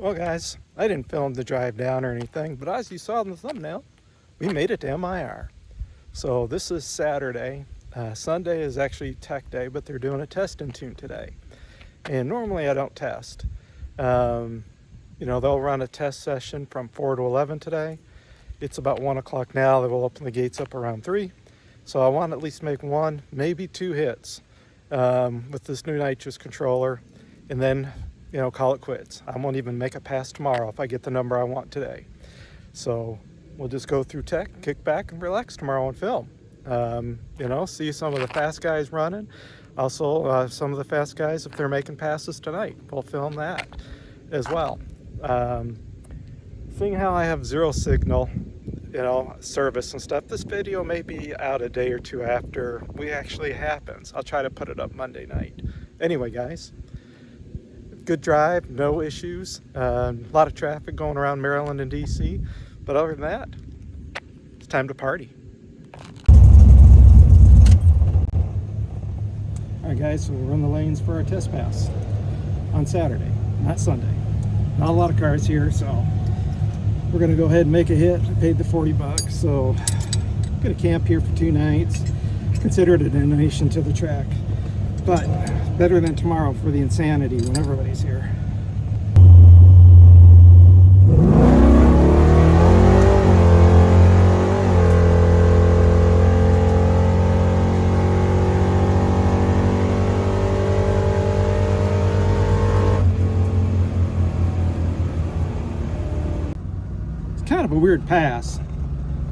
Well guys, I didn't film the drive down or anything, but as you saw in the thumbnail, we made it to MIR. So this is Saturday. Sunday is actually tech day, but they're doing a test and tune today. And normally I don't test. They'll run a test session from 4 to 11 today. It's about 1 o'clock now. They will open the gates up around 3. So I want to at least make 1, maybe 2 hits with this new nitrous controller, and then call it quits. I won't even make it past tomorrow if I get the number I want today. So we'll just go through tech, kick back and relax tomorrow and film. See some of the fast guys running. Also, some of the fast guys, if they're making passes tonight, we'll film that as well. Seeing how I have 0 signal, service and stuff, this video may be out a day or 2 after we actually happens. I'll try to put it up Monday night. Anyway, guys, good drive, no issues. A lot of traffic going around Maryland and DC, but other than that, it's time to party. All right, guys, so we'll run the lanes for our test pass on Saturday, not Sunday. Not a lot of cars here, so we're gonna go ahead and make a hit. I paid the $40, so I'm gonna camp here for 2 nights. Consider it a donation to the track, but better than tomorrow for the insanity when everybody's here. Kind of a weird pass.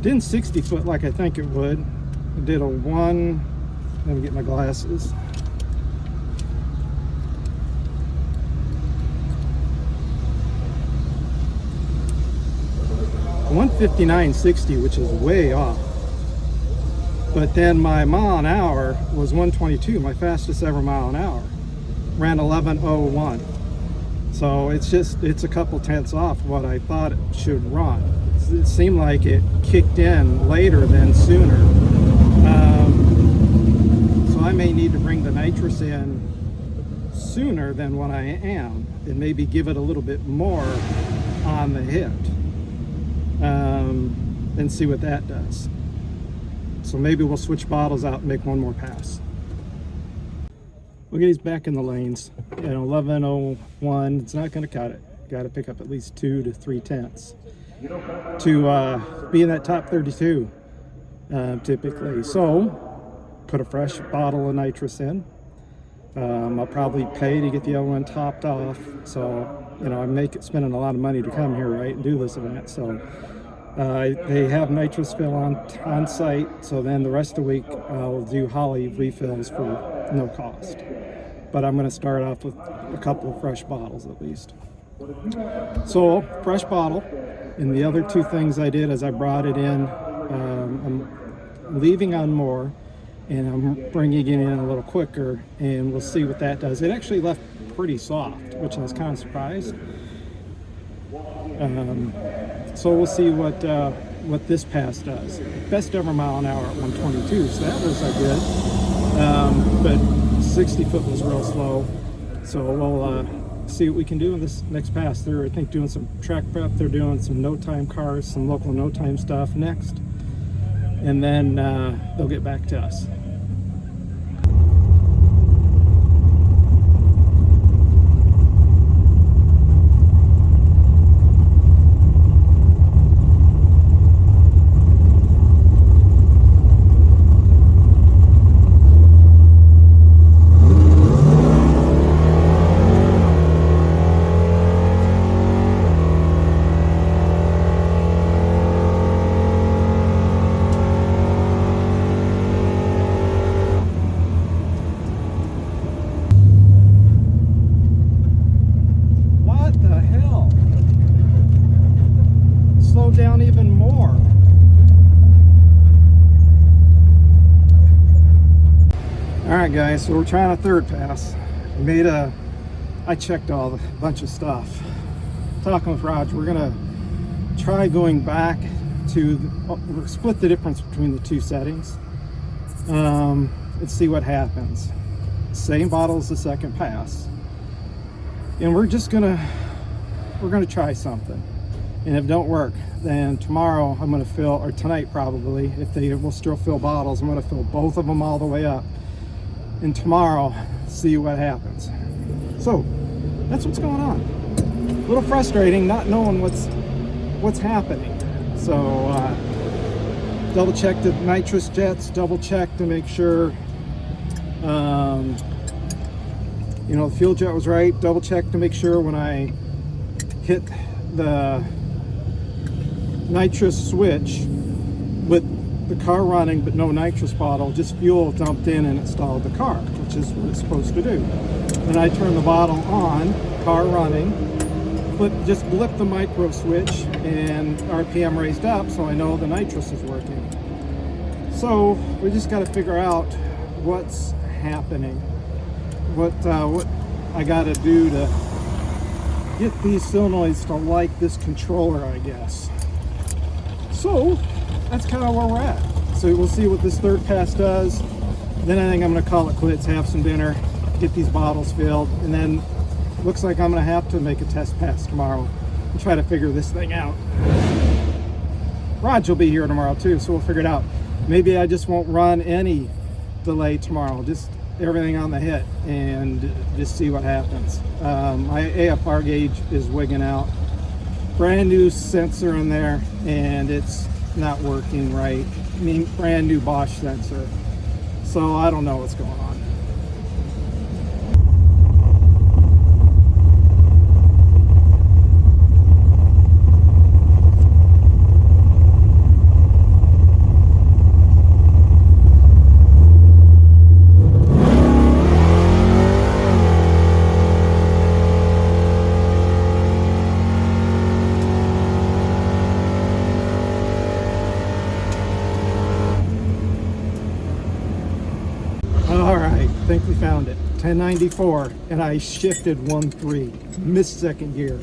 Didn't 60 foot like I think it would. I did a 1, let me get my glasses. 159.60, which is way off. But then my mile an hour was 122, my fastest ever mile an hour. Ran 11:01. So it's a couple tenths off what I thought it should run. It seemed like it kicked in later than sooner. So I may need to bring the nitrous in sooner than what I am, and maybe give it a little bit more on the hit, and see what that does. So maybe we'll switch bottles out and make 1 more pass. Look at, he's back in the lanes. 11:01, it's not going to cut it. Got to pick up at least 2 to 3 tenths to be in that top 32 typically. So put a fresh bottle of nitrous in. I'll probably pay to get the other one topped off. So I'm spending a lot of money to come here, right, and do this event. So they have nitrous fill on site. So then the rest of the week I'll do Holly refills for no cost. But I'm going to start off with a couple of fresh bottles at least. So fresh bottle, and the other 2 things I did is I brought it in. I'm leaving on more, and I'm bringing it in a little quicker, and we'll see what that does. It actually left pretty soft, which I was kind of surprised. So we'll see what this pass does. Best ever mile an hour at 122, so that was good. But 60 foot was real slow, so we'll see what we can do in this next pass. They're, I think, doing some track prep. They're doing some no-time cars, some local no-time stuff next, and then they'll get back to us. Down even more. All right, guys, so we're trying a 3rd pass. I checked a bunch of stuff. Talking with Roger, we're gonna try going back to we'll split the difference between the 2 settings. Let's see what happens. Same bottle as the second pass, and we're just gonna we're going to try something. And if it don't work, then tomorrow I'm going to fill, or tonight probably, if they will still fill bottles, I'm going to fill both of them all the way up. And tomorrow, see what happens. So, that's what's going on. A little frustrating not knowing what's happening. So, double check the nitrous jets, double check to make sure, you know, the fuel jet was right. Double check to make sure when I hit the nitrous switch with the car running but no nitrous bottle, just fuel dumped in and it stalled the car, which is what it's supposed to do. Then I turn the bottle on, car running, just blip the micro switch and RPM raised up, so I know the nitrous is working. So we just got to figure out what's happening, what I got to do to get these solenoids to like this controller, I guess. So that's kind of where we're at. So we'll see what this third pass does. Then I think I'm going to call it quits, have some dinner, get these bottles filled, and then looks like I'm going to have to make a test pass tomorrow and try to figure this thing out. Raj will be here tomorrow too, so we'll figure it out. Maybe I just won't run any delay tomorrow, just everything on the hit and just see what happens. My AFR gauge is wigging out. Brand new sensor in there and it's not working right. I mean, brand new Bosch sensor. So I don't know what's going on. I think we found it. 1094, and I shifted 1.3, missed second gear.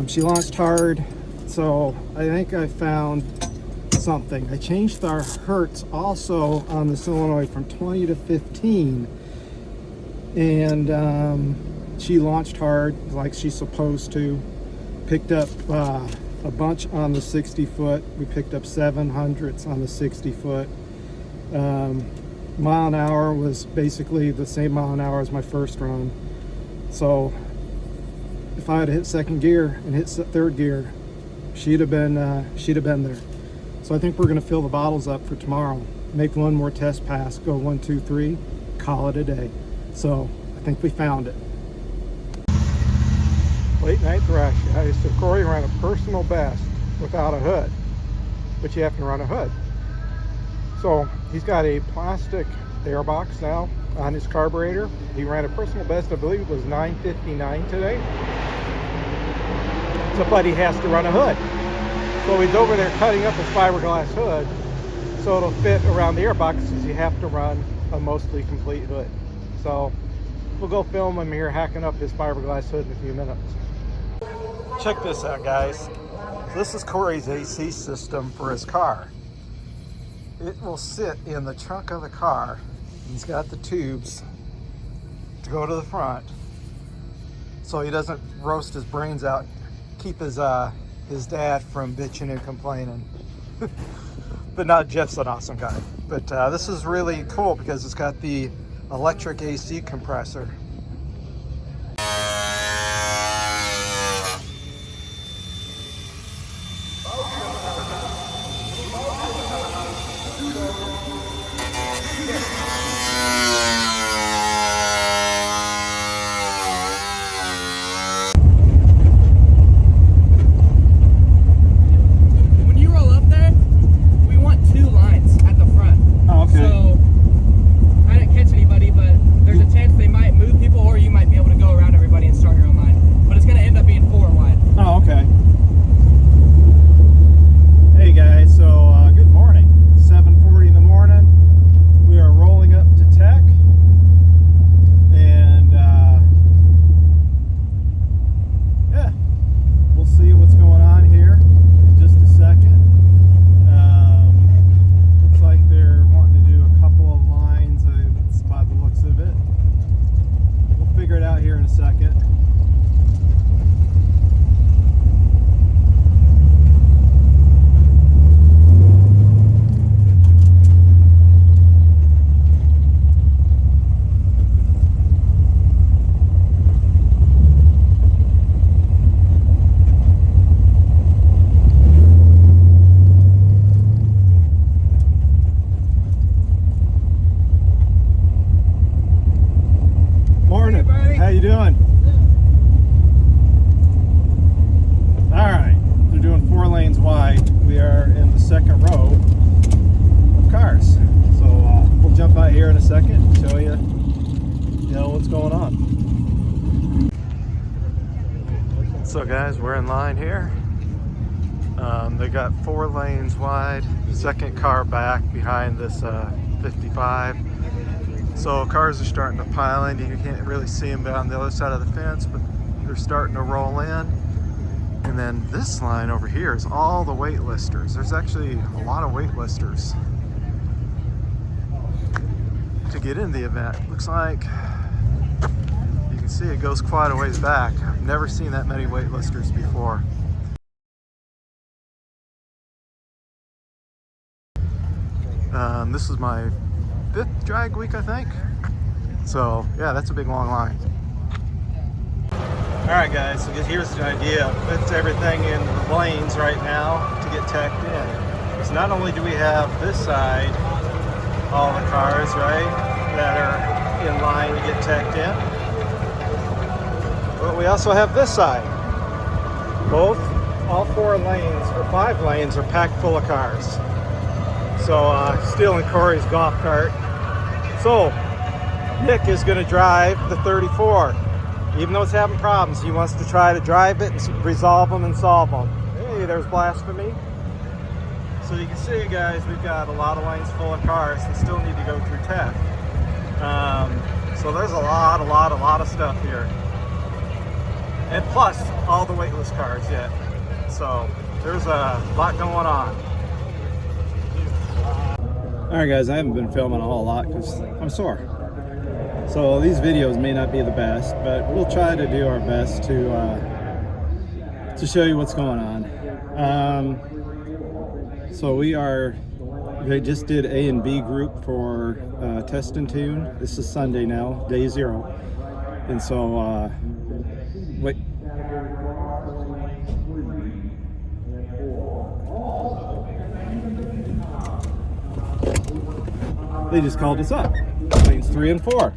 She launched hard, so I think I found something. I changed our hertz also on the solenoid from 20 to 15, and she launched hard like she's supposed to. Picked up a bunch on the 60 foot. We picked up 700s on the 60 foot. Mile an hour was basically the same mile an hour as my first run. So if I had hit second gear and hit third gear, she'd have been there. So I think we're going to fill the bottles up for tomorrow. Make one more test pass, go 1, 2, 3, call it a day. So I think we found it. Late night thrash. So Corey ran a personal best without a hood, but you have to run a hood. So he's got a plastic air box now on his carburetor. He ran a personal best, I believe it was 9:59 today. So, but he has to run a hood. So he's over there cutting up his fiberglass hood so it'll fit around the air box, because you have to run a mostly complete hood. So we'll go film him here hacking up his fiberglass hood in a few minutes. Check this out, guys. This is Corey's AC system for his car. It will sit in the trunk of the car. He's got the tubes to go to the front so he doesn't roast his brains out, keep his dad from bitching and complaining. But not Jeff's an awesome guy. But this is really cool because it's got the electric AC compressor. Move So guys, we're in line here. They got 4 lanes wide, second car back behind this 55. So cars are starting to pile in. You can't really see them on the other side of the fence, but they're starting to roll in. And then this line over here is all the waitlisters. There's actually a lot of waitlisters to get in the event. Looks like you can see it goes quite a ways back. I've never seen that many waitlisters before. This is my 5th drag week, I think. So yeah, that's a big long line. All right guys, so here's the idea. It's everything in the lanes right now to get tacked in. So not only do we have this side, all the cars, right, that are in line to get tacked in, but we also have this side. All 4 lanes, or 5 lanes, are packed full of cars. So stealing Corey's golf cart. So Nick is going to drive the 34. Even though it's having problems, he wants to try to drive it and resolve them and solve them. Hey, there's blasphemy. So you can see, guys, we've got a lot of lanes full of cars that still need to go through tech. So there's a lot of stuff here. And plus, all the weightless cars yet. So there's a lot going on. All right, guys, I haven't been filming a whole lot because I'm sore. So these videos may not be the best, but we'll try to do our best to show you what's going on. So they just did A and B group for Test and Tune. This is Sunday now, day 0. And so, wait. They just called us up. Lanes 3 and 4.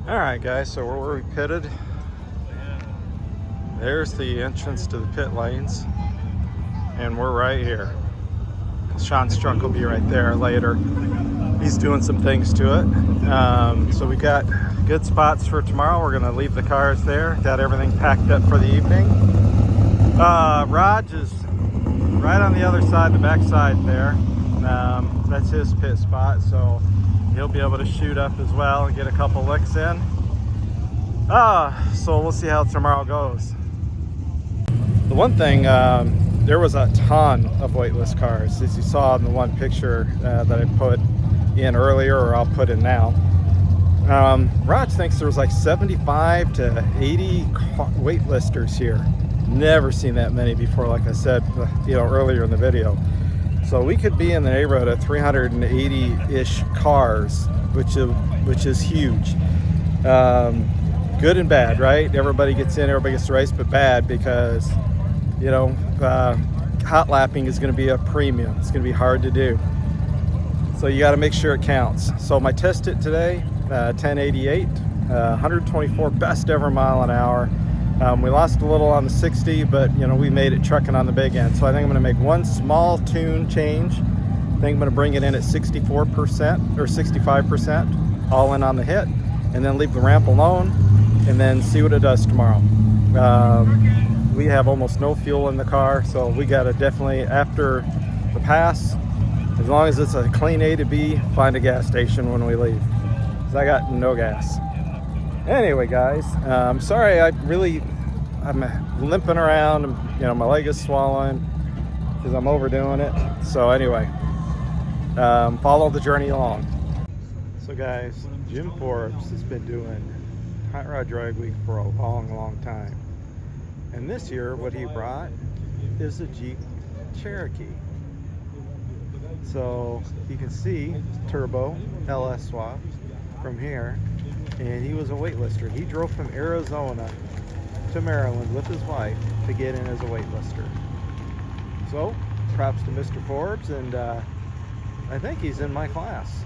Alright guys, so where we pitted, there's the entrance to the pit lanes, and we're right here. Sean's truck will be right there later. He's doing some things to it. So we got good spots for tomorrow. We're gonna leave the cars there. Got everything packed up for the evening. Raj is right on the other side, the back side there. That's his pit spot, so he'll be able to shoot up as well and get a couple licks in. So we'll see how tomorrow goes. The one thing, there was a ton of weightless cars, as you saw in the one picture that I put in earlier, or I'll put in now. Raj thinks there was like 75 to 80 waitlisters here. Never seen that many before, like I said, earlier in the video. So we could be in the neighborhood of 380-ish cars, which is huge. Good and bad, right? Everybody gets in, everybody gets to race, but bad because, hot lapping is going to be a premium. It's going to be hard to do. So you got to make sure it counts. So my test hit today, 1088, 124 best ever mile an hour. We lost a little on the 60, but we made it trucking on the big end. So I think I'm going to make one small tune change. I think I'm going to bring it in at 64% or 65%, all in on the hit, and then leave the ramp alone, and then see what it does tomorrow. We have almost no fuel in the car, so we got to definitely, after the pass, as long as it's a clean A to B, find a gas station when we leave, because I got no gas. Anyway, guys, I'm sorry. I'm limping around. My leg is swollen because I'm overdoing it. So anyway, follow the journey along. So guys, Jim Forbes has been doing Hot Rod Drag Week for a long, long time. And this year, what he brought is a Jeep Cherokee. So you can see turbo LS swap from here. And he was a waitlister. He drove from Arizona to Maryland with his wife to get in as a waitlister. So props to Mr. Forbes, and I think he's in my class.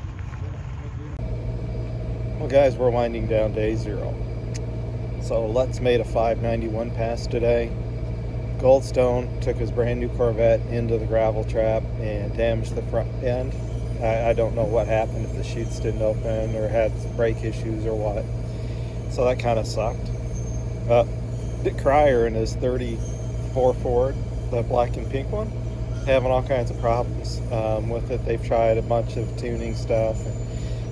Well guys, we're winding down day 0. So Lutz made a 591 pass today. Goldstone took his brand new Corvette into the gravel trap and damaged the front end. I don't know what happened, if the chutes didn't open or had brake issues or what. So that kind of sucked. Dick Cryer in his 34 Ford, the black and pink one, having all kinds of problems with it. They've tried a bunch of tuning stuff, and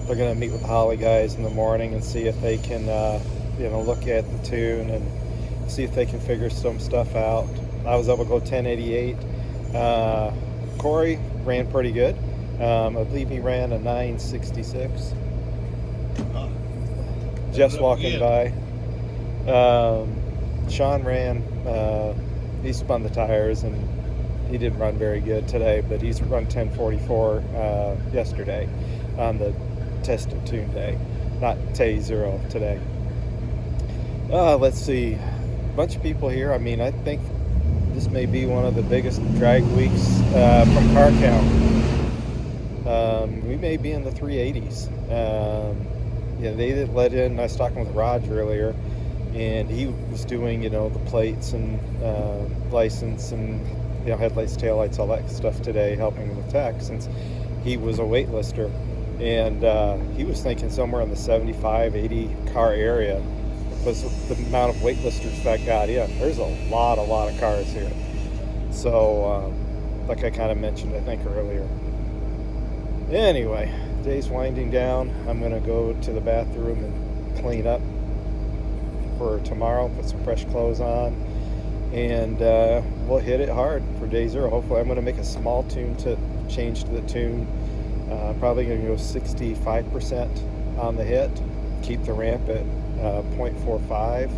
they're going to meet with the Holly guys in the morning and see if they can look at the tune and see if they can figure some stuff out. I was able to go 1088. Corey ran pretty good. I believe he ran a 966. Just walking by. Sean ran, he spun the tires and he didn't run very good today, but he's run 1044 yesterday on the test and tune day, not day 0 today. Let's see, a bunch of people here. I think this may be one of the biggest drag weeks from car count. We may be in the 380s. They didn't let in. I was talking with Raj earlier, and he was doing, the plates and license and headlights, taillights, all that stuff today, helping with tech, since he was a waitlister, and he was thinking somewhere in the 75, 80 car area was the amount of waitlisters that got in. There's a lot of cars here. So, like I kind of mentioned, I think earlier. Anyway, day's winding down. I'm going to go to the bathroom and clean up for tomorrow, put some fresh clothes on, and we'll hit it hard for day 0. Hopefully I'm going to make a small tune to change to the tune. Probably going to go 65% on the hit, keep the ramp at 0.45,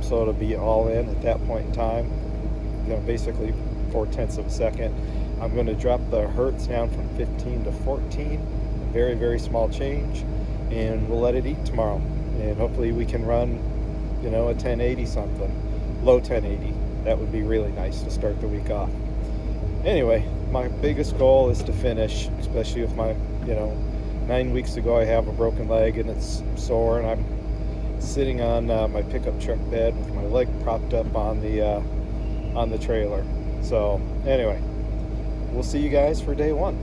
so it'll be all in at that point in time, basically 0.4 of a second. I'm going to drop the hertz down from 15 to 14, a very, very small change, and we'll let it eat tomorrow. And hopefully we can run, a 1080 something, low 1080. That would be really nice to start the week off. Anyway, my biggest goal is to finish, especially with my, 9 weeks ago I have a broken leg and it's sore, and I'm sitting on my pickup truck bed with my leg propped up on the trailer. So anyway, we'll see you guys for day 1.